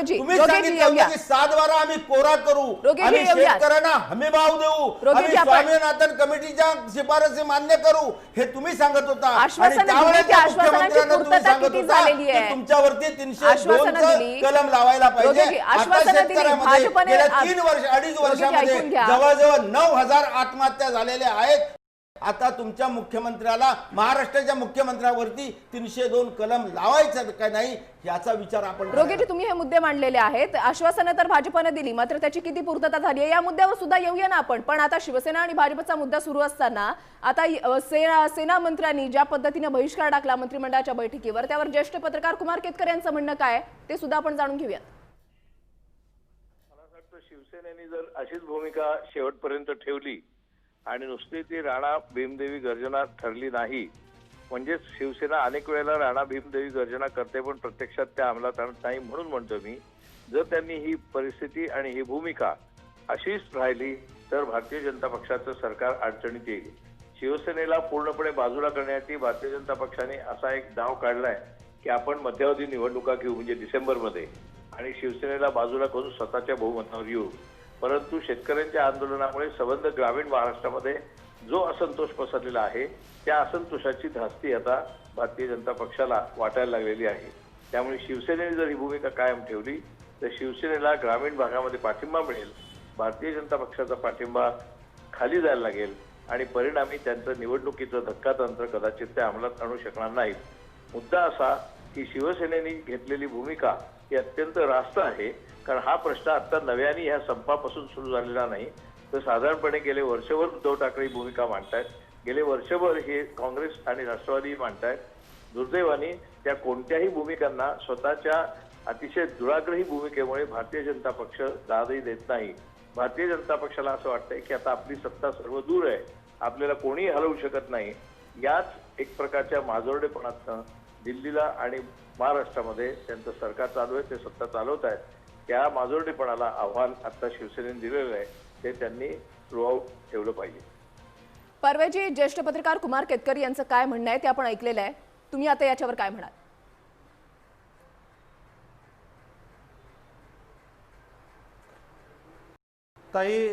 तुम्ही सांगितलं की 7/12 आम्ही कोरा करू, आम्ही शेतकऱ्यांना हमी भाव देऊ, आम्ही स्वामीनाथन कमिटीच्या शिफारसी मान्य करू, हे तुम्ही सांगत होता. आणि त्यावेळेला मुख्यमंत्र्यांना तुम्ही सांगत होता की तुमच्यावरती 302 कलम लावायला पाहिजे. आता शेतकऱ्यामध्ये गेल्या 3 वर्ष 2.5 वर्षामध्ये जवळजवळ 9,000 आत्महत्या झालेल्या आहेत. आता तुमच्या मुख्यमंत्र्याला, महाराष्ट्राच्या मुख्यमंत्र्यावरती 302 कलम लावायचं का नाही याचा विचार आपण. रोगेजी, तुम्ही हे मुद्दे मांडलेले आहेत. आश्वासनं तर भाजपने दिली, मात्र त्याची किती पूर्तता झाली आहे या मुद्द्यावर सुद्धा येऊया ना आपण. पण आता शिवसेना आणि भाजपचा मुद्दा सुरू असताना आता सेना मंत्र्यांनी ज्या पद्धतीने बहिष्कार टाकला मंत्रिमंडळाच्या बैठकीवर, त्यावर ज्येष्ठ पत्रकार कुमार केतकर यांचं म्हणणं काय ते सुद्धा आपण जाणून घेऊयात. मला वाटतं शिवसेनेने जर अशीच भूमिका शेवटपर्यंत ठेवली आणि नुसती ती राणा भीमदेवी गर्जना ठरली नाही, म्हणजेच शिवसेना अनेक वेळेला राणा भीमदेवी गर्जना करते पण प्रत्यक्षात त्या अंमलात आणत नाही, म्हणून म्हणतो मी, जर त्यांनी ही परिस्थिती आणि ही भूमिका अशीच राहिली तर भारतीय जनता पक्षाचं सरकार अडचणीत येईल. शिवसेनेला पूर्णपणे बाजूला करण्यासाठी भारतीय जनता पक्षाने असा एक डाव काढलाय की आपण मध्यावधी निवडणुका घेऊ, म्हणजे डिसेंबरमध्ये, आणि शिवसेनेला बाजूला करून स्वतःच्या बहुमतावर येऊ. परंतु शेतकऱ्यांच्या आंदोलनामुळे संबंध ग्रामीण महाराष्ट्रामध्ये जो असंतोष पसरलेला आहे त्या असंतोषाची धास्ती आता भारतीय जनता पक्षाला वाटायला लागलेली आहे. त्यामुळे शिवसेनेने जर ही भूमिका कायम ठेवली तर शिवसेनेला ग्रामीण भागामध्ये पाठिंबा मिळेल, भारतीय जनता पक्षाचा पाठिंबा खाली जायला लागेल आणि परिणामी त्यांचं निवडणुकीचं धक्कातंत्र कदाचित ते अंमलात आणू शकणार नाहीत. मुद्दा असा की शिवसेनेने घेतलेली भूमिका ही अत्यंत रास्त आहे, कारण हा प्रश्न आता नव्याने ह्या संपापासून सुरू झालेला नाही, तर साधारणपणे गेले वर्षभर उद्धव ठाकरे भूमिका मांडतायत, गेले वर्षभर हे काँग्रेस आणि राष्ट्रवादी मांडतायत. दुर्दैवाने त्या कोणत्याही भूमिकांना स्वतःच्या अतिशय दुराग्रही भूमिकेमुळे भारतीय जनता पक्ष दादही देत नाही. भारतीय जनता पक्षाला असं वाटतंय की आता आपली सत्ता सर्व दूर आहे, आपल्याला कोणीही हलवू शकत नाही. याच एक प्रकारच्या माजोरडेपणातनं दिल्लीला आणि महाराष्ट्रामध्ये त्यांचं सरकार चालू आहे, ते सत्ता चालवत आहेत. त्या माजोरडेपणाला आव्हान आता शिवसेनेने दिलेलं आहे, ते त्यांनी थ्रूआउट ठेवलं पाहिजे. परवेजी, ज्येष्ठ पत्रकार कुमार केतकर यांचं काय म्हणणं आहे ते आपण ऐकलेलं आहे. तुम्ही आता याच्यावर काय म्हणाल? ताई,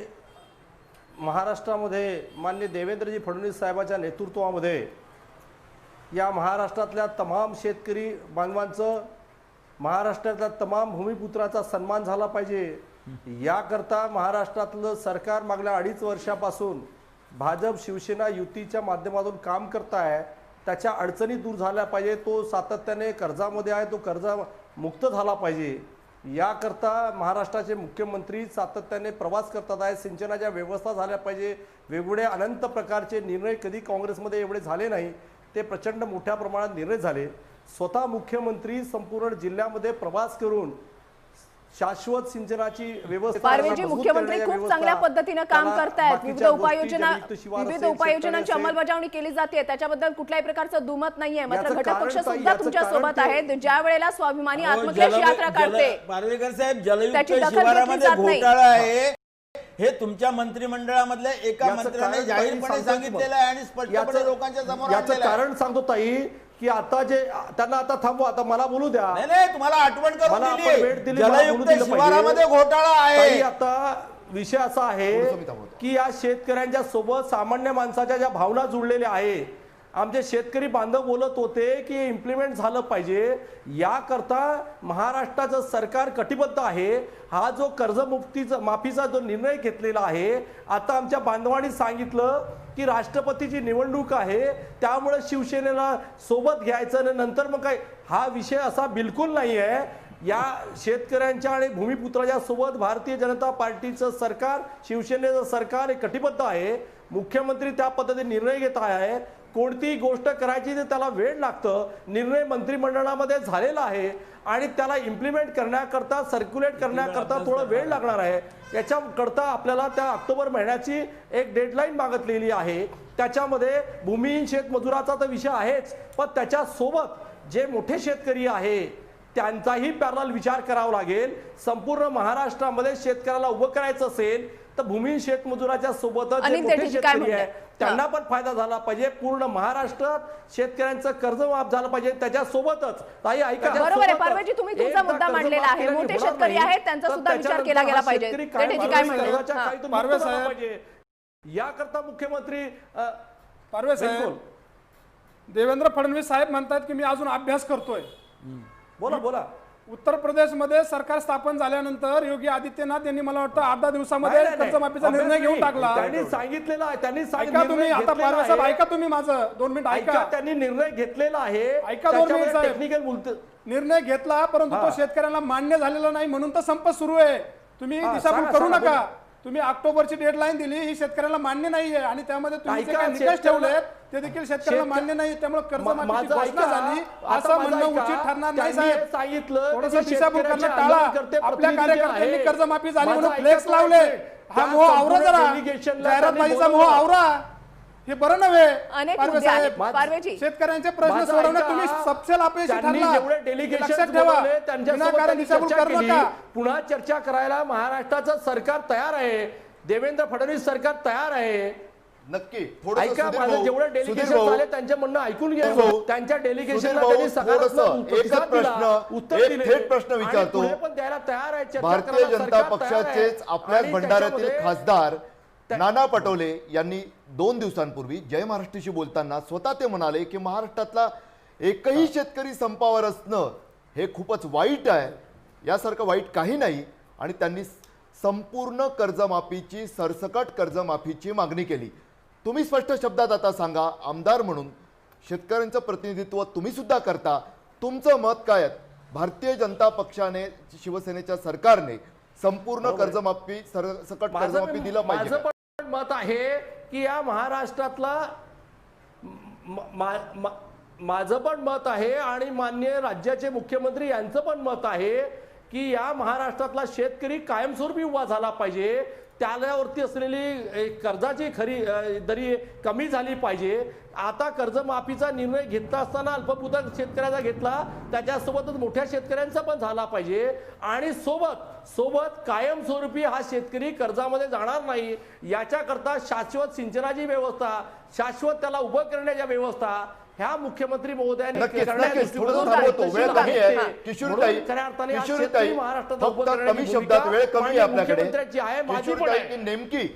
महाराष्ट्रामध्ये माननीय देवेंद्रजी फडणवीस साहेबांच्या नेतृत्वामध्ये या महाराष्ट्रातल्या तमाम शेतकरी बांधवांचं, महाराष्ट्रातल्या तमाम भूमिपुत्राचा सन्मान झाला पाहिजे. याकरता महाराष्ट्रातलं सरकार मागल्या 2.5 वर्षापासून भाजप शिवसेना युतीच्या माध्यमातून काम करत आहे. त्याच्या अडचणी दूर झाल्या पाहिजे, तो सातत्याने कर्जामध्ये आहे, तो कर्जमुक्त झाला पाहिजे. याकरता महाराष्ट्राचे मुख्यमंत्री सातत्याने प्रवास करतात आहे. सिंचनाच्या व्यवस्था झाल्या पाहिजे. वेगवेगळे अनंत प्रकारचे निर्णय कधी काँग्रेसमध्ये एवढे झाले नाही, ते प्रचंड मोठ्या प्रमाणात निर्णय झाले. स्वतः मुख्यमंत्री संपूर्ण जिल्ह्यामध्ये प्रवास करून शाश्वत सिंचनाची व्यवस्था पारवेजी, मजबूत मुख्यमंत्री करण्याच्या खूप चांगल्या व्यवस्था, पद्धतीनं काम त्याला करतायत. विविध बाकीच्या गोष्टी, जलयुक्त शिवार विविध असेल, उपाययोजनांची शेतकरी असेल, अंमलबजावणी केली जाते, त्याच्याबद्दल कुठल्याही प्रकारचं दुमत नाहीये. मात्र याचं घटक कारण पक्ष ताई, सुद्धा याचं तुमच्या कारण सोबत ते- आहेत. ज्या वेळेला स्वाभिमानी अहो, आत्मक्लेश यात्रा काढते पारवेकर साहेब, जलयुक्त त्याची दखल घेतली शिवारामध्ये जात नाही. घोटाळा आहे हे तुमच्या मंत्रिमंडळामधल्या एका याचं मंत्र्याने कारण जाहीरपणे ताई सांगितलेलं आहे आणि स्पष्टपणे लोकांच्या समोर याचं आणलेलं आहे. कारण सांगतो ताई की आता जे त्यांना आता थांबवा, आता मला बोलू द्या. नाही, तुम्हाला आठवण करून मला आपण वेळ दिली. दिली, मला बोलू जलयुक्त दिलं शिवारामध्ये पाहिजे. घोटाळा ताई, आहे. आता विषय असा आहे थोडंसं मी थांबवतो. की या शेतकऱ्यांच्या सोबत सामान्य माणसाच्या ज्या भावना जुळलेल्या आहे, आमचे शेतकरी बांधव बोलत होते की इम्प्लिमेंट झालं पाहिजे, याकरता महाराष्ट्राचं सरकार कटिबद्ध आहे. हा जो कर्जमुक्तीचा माफीचा जो निर्णय घेतलेला आहे, आता आमच्या बांधवांनी सांगितलं की राष्ट्रपतीची निवडणूक आहे, त्यामुळे शिवसेनेला सोबत घ्यायचं आणि नंतर मग काय, हा विषय असा बिलकुल नाही आहे. या शेतकऱ्यांच्या आणि भूमिपुत्राच्या सोबत भारतीय जनता पार्टीचं सरकार, शिवसेनेचं सरकार हे कटिबद्ध आहे. मुख्यमंत्री त्या पद्धतीने निर्णय घेत आहे. कोणतीही गोष्ट करायची तर त्याला वेळ लागतं. निर्णय मंत्रिमंडळामध्ये झालेला आहे आणि त्याला इम्प्लिमेंट करण्याकरता, सर्क्युलेट करण्याकरता थोडा वेळ लागणार आहे. याच्याकरता आपल्याला त्या ऑक्टोबर महिन्याची एक डेडलाईन मागितलेली आहे. त्याच्यामध्ये भूमिहीन शेतमजुराचा तर विषय आहेच, पण त्याच्यासोबत जे मोठे शेतकरी आहे त्यांचाही पॅरलल विचार करावा लागेल. संपूर्ण महाराष्ट्रामध्ये शेतकऱ्याला उभं करायचं असेल तर भूमिहीन शेतमजुराच्या सोबतच जे मोठे शेतकरी आहे त्यांना पण फायदा झाला पाहिजे. पूर्ण महाराष्ट्रात शेतकऱ्यांचं कर्ज माफ झालं पाहिजे. त्याच्यासोबतच ताई ऐका, बरोबर आहे पारवेजी, तुम्ही तुमचा मुद्दा मांडलेला आहे. मोठे शेतकरी आहेत, त्यांचा सुद्धा विचार केला गेला पाहिजे. काय पारवे साहेब, याकरता मुख्यमंत्री पारवे साहेब, देवेंद्र फडणवीस साहेब म्हणतात की मी अजून अभ्यास करतोय. बोला बोला. उत्तर प्रदेशमध्ये सरकार स्थापन झाल्यानंतर योगी आदित्यनाथ यांनी मला वाटतं 8-10 दिवसामध्ये कर्जमाफीचा निर्णय घेऊन टाकला. त्यांनी सांगितलेला आहे, त्यांनी ऐका तुम्ही आता पारवे साहेब, ऐका तुम्ही माझं 2 मिनिट ऐका. त्यांनी निर्णय घेतलेला आहे. ऐका 2 मिनिट साहेब. टेक्निकल बोलतो. निर्णय घेतला परंतु तो शेतकऱ्यांना मान्य झालेला नाही म्हणून तर संप सुरू आहे. तुम्ही दिशाभूल करू नका. तुम्ही ऑक्टोबरची डेडलाईन दिली, ही शेतकऱ्याला मान्य नाहीये आणि त्यामध्ये तुम्ही जे काही निकष ठेवलेत ते देखील शेतकऱ्याला मान्य नाही. त्यामुळे कर्जमाफीची घोषणा झाली असं म्हणणं उचित ठरणार नाही साहेब. सांगितलं थोडंसं दिशाभूल करणं टाळा. आपल्या कार्यकर्त्यांनी कर्जमाफी झाली म्हणून फ्लेक्स लावले. हा मोह आवरा जरा, जाहिरातबाजीचा मोह आवरा. हे बरं नव्हे. अनेक पारवे मुद्दे आहेत. साहेब, पारवेजी, शेतकऱ्यांचे प्रश्न सोडवण्यात तुम्ही सपशेल अपयशी ठरला. लक्षात ठेवा. विनाकारण दिशाभूल करू नका. पुन्हा चर्चा करायला महाराष्ट्राचं सरकार तयार आहे. देवेंद्र फडणवीस सरकार तयार आहे. नक्की ऐका, माझं जेवढं डेलिगेशन झाले त्यांचे म्हणणं ऐकून घ्या. त्यांच्या डेलिगेशनला सुधीर त्यांनी भाऊ, सकारात्मक एकच प्रश्न, उत्तर दिले. थेट प्रश्न आणि विचारतो. पुढे पण द्यायला तयार आहे. चर्चा भारतीय करायला जनता सरकार तयार आहे. पक्षाचेच आपल्याच आणि भंडाऱ्यातील त्याच्यामध्ये खासदार नाना पटोले यांनी 2 दिवसांपूर्वी जय महाराष्ट्राशी बोलताना स्वतः ते म्हणाले की महाराष्ट्रातला एकही शेतकरी संपावर असणं हे खूपच वाईट आहे, यासारखं वाईट काही नाही. आणि त्यांनी संपूर्ण कर्जमाफीची, सरसकट कर्जमाफीची मागणी केली. तुम्ही स्पष्ट शब्दात आता सांगा, आमदार म्हणून शेतकऱ्यांचं प्रतिनिधित्व तुम्ही सुद्धा करता, तुमचं मत काय आहे? भारतीय जनता पक्षाने, शिवसेनेच्या सरकारने संपूर्ण कर्जमाफी, सरसकट कर्जमाफी दिलं पाहिजे. माझं पण मत आहे की या महाराष्ट्रातला माझं पण मत आहे आणि माननीय राज्याचे मुख्यमंत्री यांचं पण मत आहे की या महाराष्ट्रातला शेतकरी कायमस्वरूपी उभा झाला पाहिजे. त्याल्यावरती असलेली कर्जाची खरी दरी कमी झाली पाहिजे. आता कर्जमाफीचा निर्णय घेतला असताना अल्पभूधारक शेतकऱ्याचा घेतला, त्याच्यासोबतच मोठ्या शेतकऱ्यांचा पण झाला पाहिजे. आणि सोबत कायमस्वरूपी हा शेतकरी कर्जामध्ये जाणार नाही, याच्याकरता शाश्वत सिंचनाची व्यवस्था, शाश्वत त्याला उभं करण्याच्या व्यवस्था ह्या मुख्यमंत्री महोदयांनी फक्त कमी शब्दात, वेळ कमी आहे आपल्याकडे, नेमकी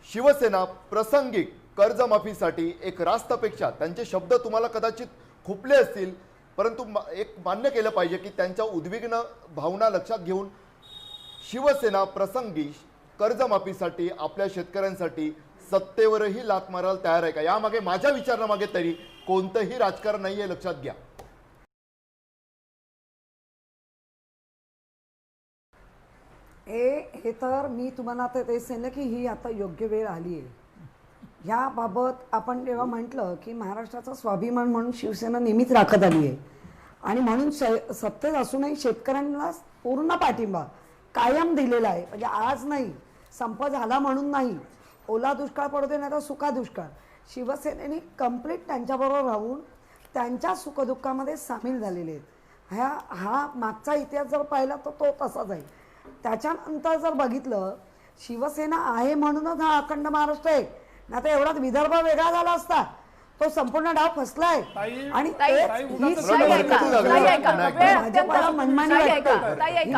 शिवसेना प्रासंगिक कर्जमाफीसाठी एक रास्तपेक्षा, त्यांचे शब्द तुम्हाला कदाचित खुपले असतील परंतु एक मान्य केलं पाहिजे की त्यांच्या उद्विग्न भावना लक्षात घेऊन शिवसेना प्रसंगी कर्जमाफीसाठी, आपल्या शेतकऱ्यांसाठी सत्तेवरही लाथ मारायला तयार आहे का? यामागे, माझ्या विचारण्यामागे तरी कोणतंही राजकारण नाहीये, लक्षात घ्या. हे तर मी तुम्हाला आता तेच सांगितलं की ही आता योग्य वेळ आली आहे. याबाबत आपण जेव्हा म्हटलं की महाराष्ट्राचा स्वाभिमान म्हणून शिवसेना नेहमीच राखत आली आहे आणि म्हणून सत्तेत असूनही शेतकऱ्यांना पूर्ण पाठिंबा, कायम दिलेला आहे. म्हणजे आज नाही, संप झाला म्हणून नाही, ओला दुष्काळ पडू दे नाही तर सुका दुष्काळ, शिवसेनेने कम्प्लीट त्यांच्याबरोबर राहून त्यांच्या सुखदुःखामध्ये सामील झालेले आहेत. हा मागचा इतिहास जर पाहिला तर तो तसाच आहे. त्याच्यानंतर जर बघितलं, शिवसेना आहे म्हणूनच हा अखंड महाराष्ट्र आहे, ना तर एवढाच विदर्भ वेगळा झाला असता, तो संपूर्ण डाव फसलाय. आणि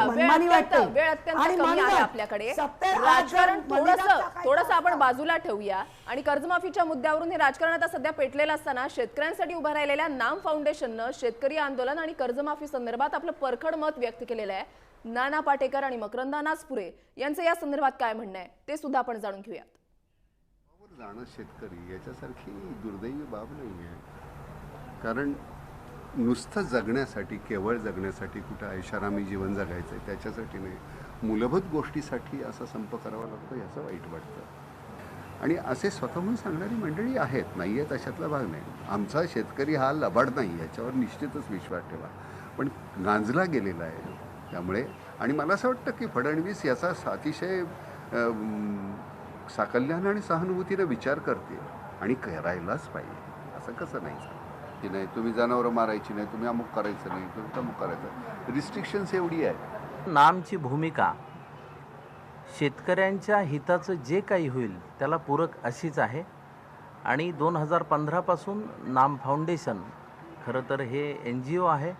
मनमानी वाटते आणि आपल्याकडे राजकारण थोडंसं आपण बाजूला ठेवूया. आणि कर्जमाफीच्या मुद्द्यावरून हे राजकारण आता सध्या पेटलेलं असताना शेतकऱ्यांसाठी उभं राहिलेल्या नाम फाउंडेशननं शेतकरी आंदोलन आणि कर्जमाफी संदर्भात आपलं परखड मत व्यक्त केलेलं आहे. नाना पाटेकर आणि मकरंदा नासपुरे यांचं या संदर्भात काय म्हणणं आहे ते सुद्धा आपण जाणून घेऊयात. जाणं शेतकरी याच्यासारखी दुर्दैवी बाब नाही आहे. कारण नुसतं जगण्यासाठी, केवळ जगण्यासाठी, कुठं ऐशारामी जीवन जगायचं आहे त्याच्यासाठी नाही, मूलभूत गोष्टीसाठी असा संप करावा लागतो याचं वाईट वाटतं. आणि असे स्वतःहून सांगणारी मंडळी आहेत, नाही आहेत अशातला भाग नाही. आमचा शेतकरी हा लबाड नाही याच्यावर निश्चितच विश्वास ठेवा, पण गांजला गेलेला आहे. त्यामुळे आणि मला असं वाटतं की फडणवीस याचा अतिशय साकल्यानं आणि सहानुभूतीने विचार करते आणि करायलाच पाहिजे. असं कसं नाही की नाही तुम्ही जनावरं मारायची नाही, तुम्ही अमुक करायचं नाही, तुम्ही तमुक करायचं, रिस्ट्रिक्शन्स एवढी आहे. नामची भूमिका शेतकऱ्यांच्या हिताचं जे काही होईल त्याला पूरक अशीच आहे. आणि 2015 पासून नाम फाउंडेशन खरं तर हे NGO आहे.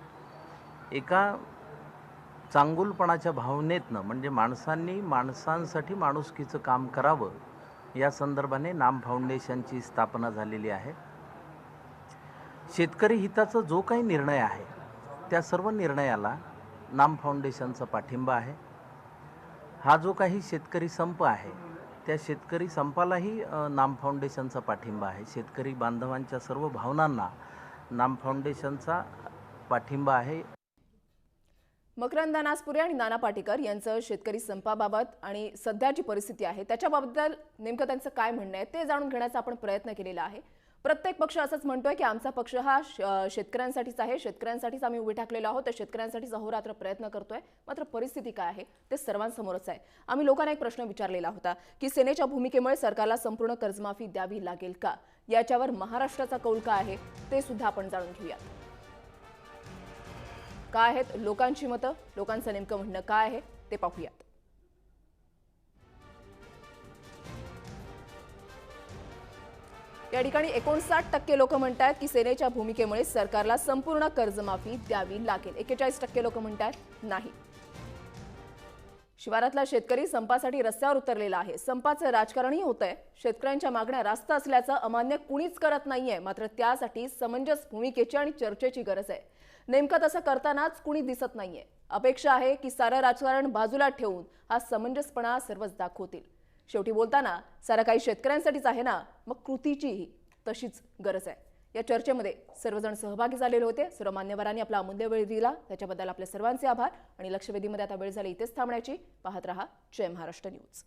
एका चांगुलपणाच्या भावनेतनं, म्हणजे माणसांनी माणसांसाठी माणुसकीचं काम करावं या संदर्भाने नाम फाउंडेशनची स्थापना झालेली आहे. शेतकरी हिताचा जो काही निर्णय आहे त्या सर्व निर्णयाला नाम फाउंडेशनचा पाठिंबा आहे. हा जो काही शेतकरी संप आहे त्या शेतकरी संपालाही नाम फाउंडेशनचा पाठिंबा आहे. शेतकरी बांधवांच्या सर्व भावनांना नाम फाउंडेशनचा पाठिंबा आहे. मकरंदा नासपुरे आणि नाना पाटेकर यांचं शेतकरी संपाबाबत आणि सध्याची परिस्थिती आहे त्याच्याबद्दल नेमकं त्यांचं काय म्हणणं आहे ते जाणून घेण्याचा आपण प्रयत्न केलेला आहे. प्रत्येक पक्ष असंच म्हणतोय की आमचा पक्ष हा शेतकऱ्यांसाठीच आहे, शेतकऱ्यांसाठीच आम्ही उभे ठाकलेलो आहोत, तर शेतकऱ्यांसाठीच अहोरात्र प्रयत्न करतोय. मात्र परिस्थिती काय आहे ते सर्वांसमोरच आहे. आम्ही लोकांना एक प्रश्न विचारलेला होता की सेनेच्या भूमिकेमुळे सरकारला संपूर्ण कर्जमाफी द्यावी लागेल का, याच्यावर महाराष्ट्राचा कौल काय आहे ते सुद्धा आपण जाणून घेऊया. काय आहेत लोकांची मतं, लोकांचं नेमकं म्हणणं काय आहे ते पाहूयात. या ठिकाणी 59% लोक म्हणतात की सेनेच्या भूमिकेमुळे सरकारला संपूर्ण कर्जमाफी द्यावी लागेल. 41% लोक म्हणतात नाही. शिवारातला शेतकरी संपासाठी रस्त्यावर उतरलेला आहे. संपाचं राजकारणही होतंय. शेतकऱ्यांच्या मागण्या रास्त असल्याचं अमान्य कुणीच करत नाहीये, मात्र त्यासाठी समंजस भूमिकेची आणि चर्चेची गरज आहे. नेमकं तसं करतानाच कुणी दिसत नाहीये. अपेक्षा आहे की सारं राजकारण बाजूला ठेवून हा समंजसपणा सर्वच दाखवतील. शेवटी बोलताना सारं काही शेतकऱ्यांसाठीच आहे ना, मग कृतीचीही तशीच गरज आहे. या चर्चेमध्ये सर्वजण सहभागी झालेले होते. सर्व मान्यवरांनी आपला अमूल्य वेळ दिला त्याच्याबद्दल आपले सर्वांचे आभार. आणि लक्षवेधीमध्ये आता वेळ झाली इथेच थांबण्याची. पाहत रहा जय महाराष्ट्र न्यूज.